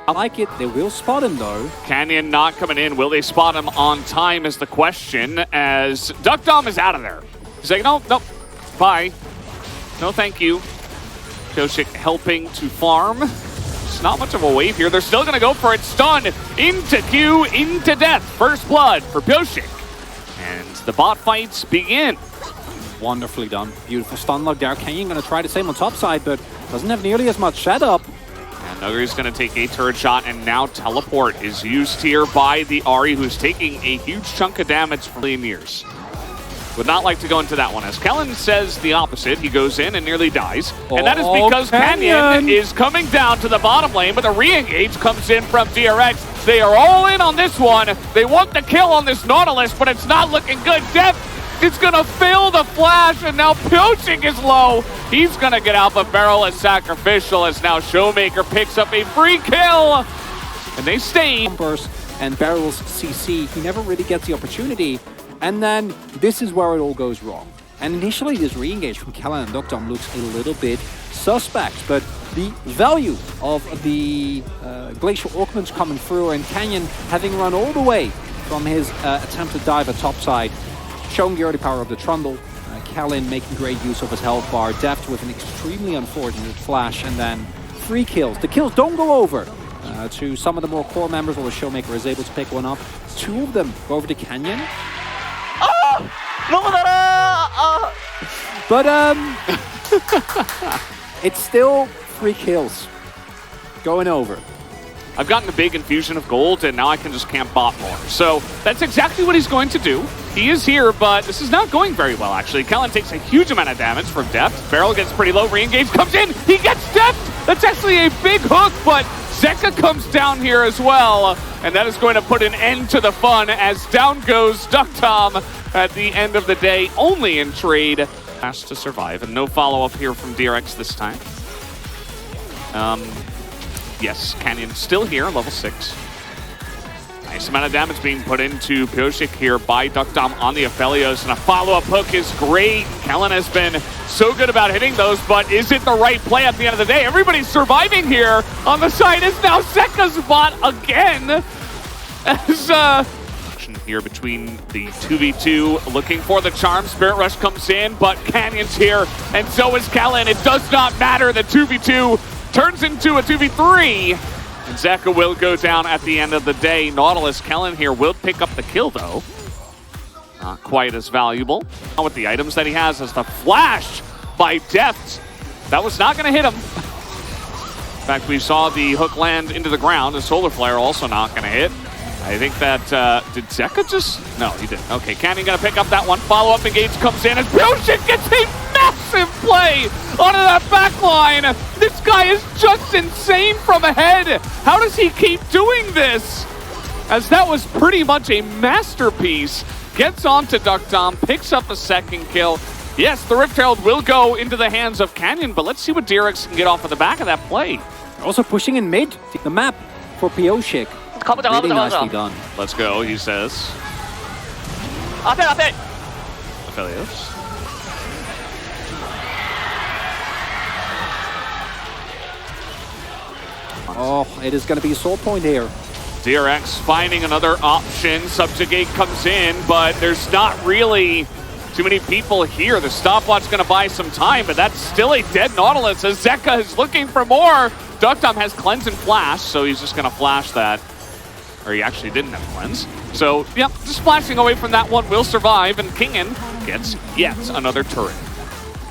I like it. They will spot him though. Canyon not coming in. Will they spot him on time is the question, as Dom is out of there. He's like, no, bye. No, thank you. Pyosik helping to farm. It's not much of a wave here. They're still going to go for it. Stun into Q, into death. First blood for Pyosik. And the bot fights begin. Wonderfully done. Beautiful stun lock there. Canyon going to try the same on top side, but doesn't have nearly as much setup. And Nuggery's going to take a turret shot, and now teleport is used here by the Ahri, who's taking a huge chunk of damage for years. Would not like to go into that one, as Kellen says the opposite. He goes in and nearly dies. And that is because Canyon is coming down to the bottom lane, but the re-engage comes in from DRX. They are all in on this one. They want the kill on this Nautilus, but it's not looking good. Deft is going to fail the flash, and now Pyosik is low. He's going to get out, but Beryl is sacrificial, as now Showmaker picks up a free kill. And they stay. And Beryl's CC, he never really gets the opportunity. And then this is where it all goes wrong. And initially this re-engage from Kellen and Dom looks a little bit suspect, but the value of the Glacial Orcmans coming through and Canyon having run all the way from his attempted dive at topside, showing the early power of the Trundle. Kellen making great use of his health bar, Deft with an extremely unfortunate flash, and then 3 kills. The kills don't go over to some of the more core members, while the Showmaker is able to pick one up. 2 of them go over to Canyon. But it's still 3 kills going over. I've gotten a big infusion of gold, and now I can just camp bot more. So that's exactly what he's going to do. He is here, but this is not going very well, actually. Kellen takes a huge amount of damage from Deft. Beryl gets pretty low, re-engage comes in, he gets Deft! That's actually a big hook, but Zeka comes down here as well, and that is going to put an end to the fun as down goes Dom at the end of the day, only in trade. Has to survive, and no follow-up here from DRX this time. Yes, Canyon still here, level 6. Nice amount of damage being put into Pyosik here by Dom on the Aphelios, and a follow-up hook is great. Kellen has been so good about hitting those, but is it the right play at the end of the day? Everybody's surviving here. On the side is now Zeka's bot again. As here between the 2v2, looking for the charm. Spirit Rush comes in, but Canyon's here, and so is Kellen. It does not matter. The 2v2 turns into a 2v3, and Zeka will go down at the end of the day. Nautilus, Kellen here will pick up the kill, though. Not quite as valuable. With the items that he has, as the flash by Deft. That was not going to hit him. In fact, we saw the hook land into the ground. The Solar Flare also not going to hit. I think that, did Zeka just? No, he didn't. Okay, Canyon gonna pick up that one. Follow-up engage comes in as Pyosik gets a massive play onto that back line. This guy is just insane from ahead. How does he keep doing this? As that was pretty much a masterpiece. Gets onto Dom, picks up a second kill. Yes, the Rift Herald will go into the hands of Canyon, but let's see what DRX can get off of the back of that play. Also pushing in mid, the map for Pyosik. Really nicely done. Let's go, he says. Aphelios. Oh, it is going to be a soul point here. DRX finding another option. Subjugate comes in, but there's not really too many people here. The stopwatch's going to buy some time, but that's still a dead Nautilus as Zeka is looking for more. Dom has Cleanse and Flash, so he's just going to flash that. Or he actually didn't have Cleanse. So, yep, just flashing away from that one will survive, and Kingen gets yet another turret.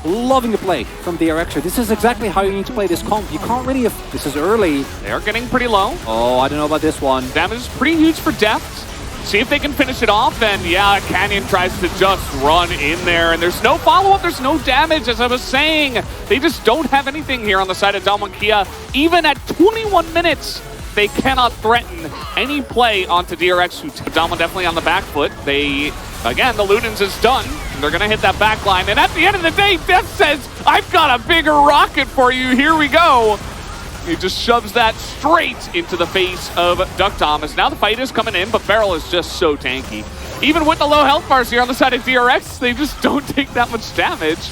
Loving the play from DRX. This is exactly how you need to play this comp. You can't really, this is early. They are getting pretty low. Oh, I don't know about this one. Damage is pretty huge for Deft. See if they can finish it off, and yeah, Canyon tries to just run in there, and there's no follow-up, there's no damage, as I was saying. They just don't have anything here on the side of Dom and Kia. Even at 21 minutes, they cannot threaten any play onto DRX, who Dom definitely on the back foot. They, again, the Ludens is done. They're going to hit that back line, and at the end of the day, Deft says, I've got a bigger rocket for you, here we go. He just shoves that straight into the face of Dom, as now the fight is coming in, but Beryl is just so tanky. Even with the low health bars here on the side of DRX, they just don't take that much damage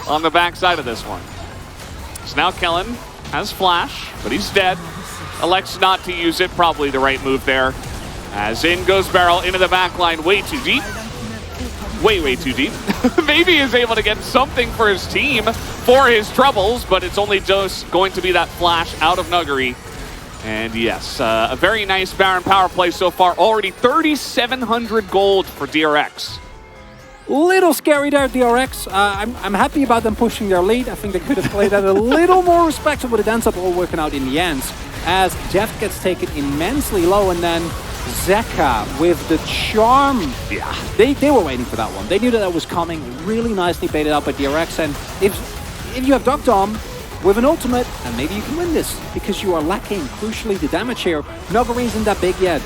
on the back side of this one. So now Kellen has Flash, but he's dead. elects not to use it. Probably the right move there. As in goes Barrel into the back line, way too deep. Way too deep. Maybe is able to get something for his team for his troubles, but it's only just going to be that flash out of Nuguri. And yes, a very nice Baron power play so far. Already 3,700 gold for DRX. Little scary there, DRX. I'm happy about them pushing their lead. I think they could have played that a little more respectful, but it ends up all working out in the end. As Deft gets taken immensely low, and then Zeka with the charm. Yeah, they were waiting for that one. They knew that was coming. Really nicely baited out by DRX. And if you have Dom with an ultimate, and maybe you can win this, because you are lacking, crucially, the damage here. Nuguri isn't that big yet.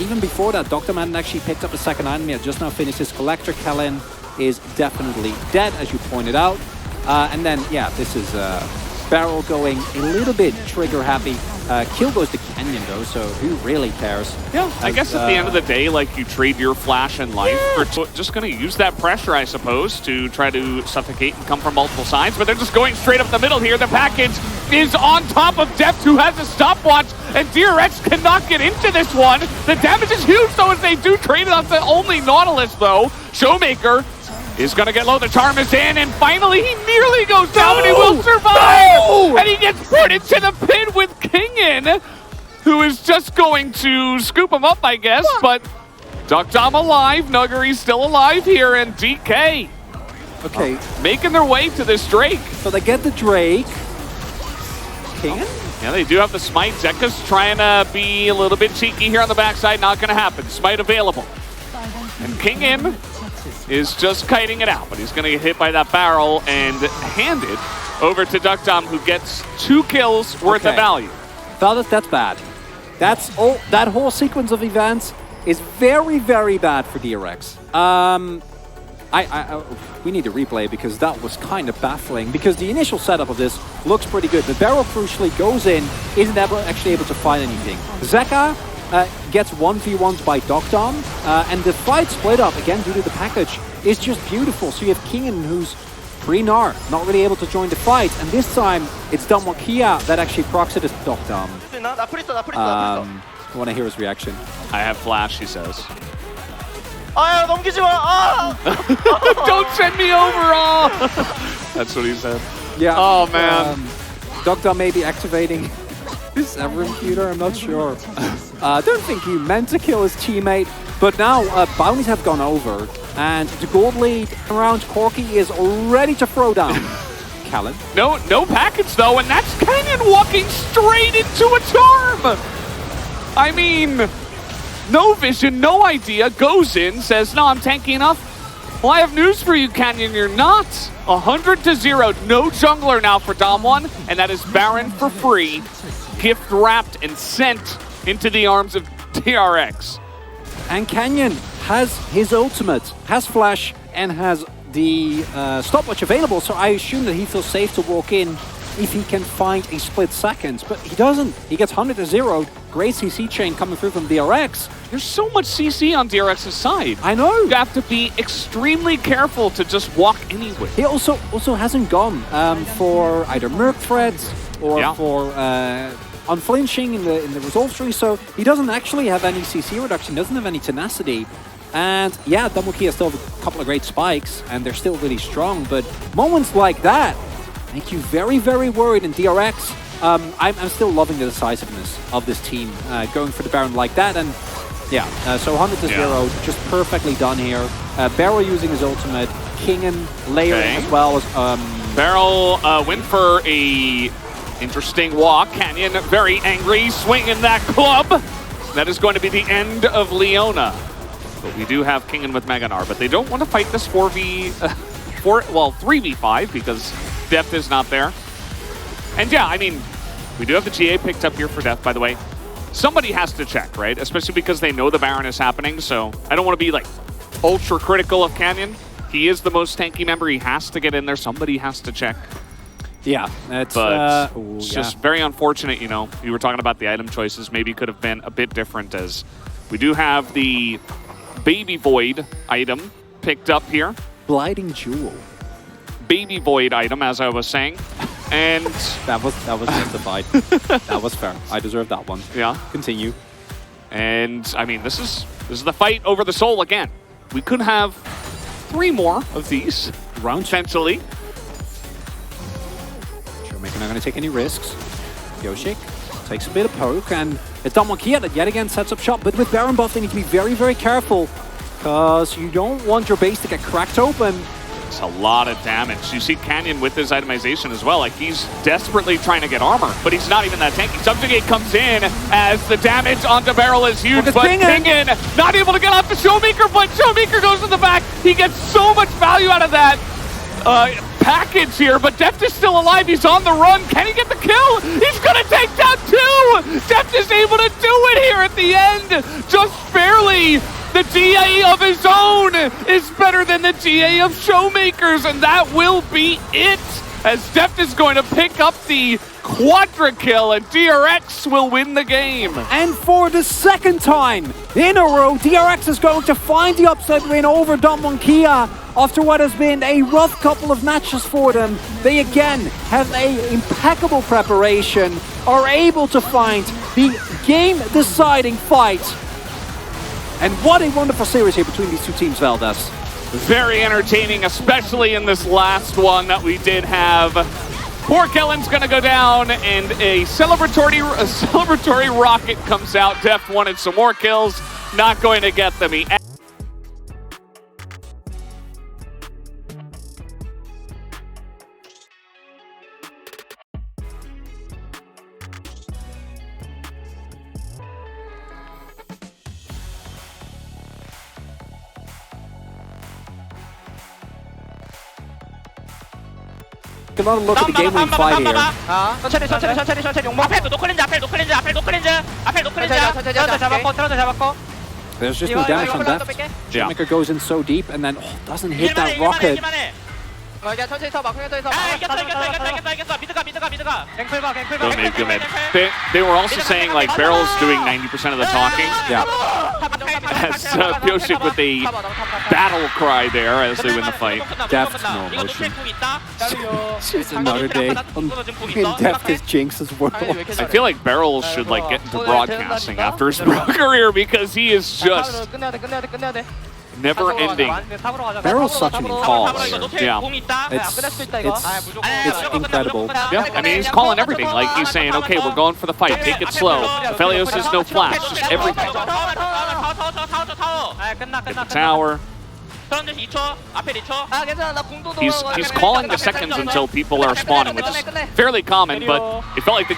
Even before that, Dom hadn't actually picked up a second item yet. Just now finished his collector. Kellen is definitely dead, as you pointed out. And then, yeah, this is Barrel going a little bit trigger happy. Kill goes to Canyon though, so who really cares? Yeah, I guess at the end of the day, like, you trade your flash and life for just going to use that pressure, I suppose, to try to suffocate and come from multiple sides, but they're just going straight up the middle here. The package is on top of Deft, who has a stopwatch, and DRX cannot get into this one. The damage is huge though as they do trade it off the only Nautilus though. Showmaker is going to get low. The charm is in, and finally he nearly goes down, but he will survive! And he gets put into the pit with Kingen, who is just going to scoop him up, I guess. But Dom alive, Nuguri's still alive here, and DK making their way to this Drake. So they get the Drake. Kingen? Yeah, they do have the Smite. Zeka's trying to be a little bit cheeky here on the backside. Not going to happen. Smite available. And Kingen is just kiting it out, but he's going to get hit by that barrel and handed over to Dom, who gets 2 kills worth of value. Fellas, that's bad. That's all. That whole sequence of events is very, very bad for DRX. We need to replay because that was kind of baffling. Because the initial setup of this looks pretty good. The barrel crucially goes in, isn't actually able to find anything. Zeka gets 1v1'd by Dom, and the fight split up again due to the package is just beautiful. So you have Kingen, who's pre-Gnar, not really able to join the fight, and this time it's Kia that actually procs it as Dom. I want to hear his reaction. I have flash, he says. Don't send me over! That's what he said. Yeah. Oh man. Dom may be activating his Everin computer, I'm not sure. I don't think he meant to kill his teammate, but now bounties have gone over, and the gold lead around Corky is ready to throw down. Callan. No package though, and that's Canyon walking straight into a charm! I mean, no vision, no idea, goes in, says, no, I'm tanky enough. Well, I have news for you, Canyon, you're not. 100-0, no jungler now for Dom1, and that is Baron for free, gift wrapped and sent into the arms of DRX. And Canyon has his ultimate, has flash, and has the stopwatch available, so I assume that he feels safe to walk in if he can find a split second, but he doesn't. He gets 100-0. Great CC chain coming through from DRX. There's so much CC on DRX's side. I know. You have to be extremely careful to just walk anywhere. He also hasn't gone for either Merc threads or for unflinching in the resolve tree, so he doesn't actually have any CC reduction, doesn't have any tenacity. And yeah, Kia still have a couple of great spikes, and they're still really strong, but moments like that make you very, very worried. In DRX, I'm still loving the decisiveness of this team, going for the Baron like that. And yeah, so 100-0, just perfectly done here. Barrel using his ultimate, Kingen layering as well as... Barrel went for a interesting walk. Canyon very angry, swinging that club. That is going to be the end of Leona. But we do have Kingen with Mega Gnar, but they don't want to fight this 3v5 because Deft is not there. And yeah, I mean, we do have the GA picked up here for Deft, by the way. Somebody has to check, right? Especially because they know the Baron is happening, so I don't want to be like ultra critical of Canyon. He is the most tanky member. He has to get in there. Somebody has to check. Yeah, it's just very unfortunate, you know. You were talking about the item choices. Maybe could have been a bit different, as we do have the Baby Void item picked up here. Blinding Jewel. Baby Void item, as I was saying. And that was justified. That was fair. I deserve that one. Yeah. Continue. And I mean, this is the fight over the soul again. We could have 3 more of these Round potentially. Showmaker not going to take any risks. Pyosik takes a bit of poke, and it's Kia that yet again sets up shop. But with Baron buff, they need to be very, very careful, because you don't want your base to get cracked open. It's a lot of damage. You see Canyon with his itemization as well. Like, he's desperately trying to get armor, but he's not even that tanky. Subjugate comes in as the damage onto Beryl is huge, but Pingen not able to get off the Showmaker, but Showmaker goes to the back. He gets so much value out of that package here, but Deft is still alive. He's on the run. Can he get the kill? He's gonna take down 2! Deft is able to do it here at the end, just barely. The GA of his own is better than the GA of Showmakers, and that will be it, as Deft is going to pick up the quadra kill, and DRX will win the game. And for the second time in a row, DRX is going to find the upset win over Kia after what has been a rough couple of matches for them. They again have an impeccable preparation, are able to find the game-deciding fight. And what a wonderful series here between these two teams, Valdez. Very entertaining, especially in this last one that we did have. Poor Kellen's gonna go down, and a celebratory rocket comes out. Deft wanted some more kills, not going to get them. Another look at the game we fight here. 천천히 용모 앞에 노클린즈 앞에 잡았고 There's just no damage on Deft. Showmaker goes in so deep and then doesn't hit that rocket. 천천히 서봐 이겼어 미드가 Good mid. They were also saying like Barrel's doing 90% of the talking. Yeah. As Pyosik with a battle cry there as they win the fight. Deft, no emotion. It's another day. Deft is Jinx's world. I feel like Barrel should like get into broadcasting after his pro career, because he is just never ending. Barrel's such an call. Yeah. It's incredible. Yeah, I mean, he's calling everything. Like, he's saying, okay, we're going for the fight. Take it slow. Aphelios is no flash. Just everything. Hit the tower. He's calling the seconds until people are spawning, which is fairly common, but it felt like the game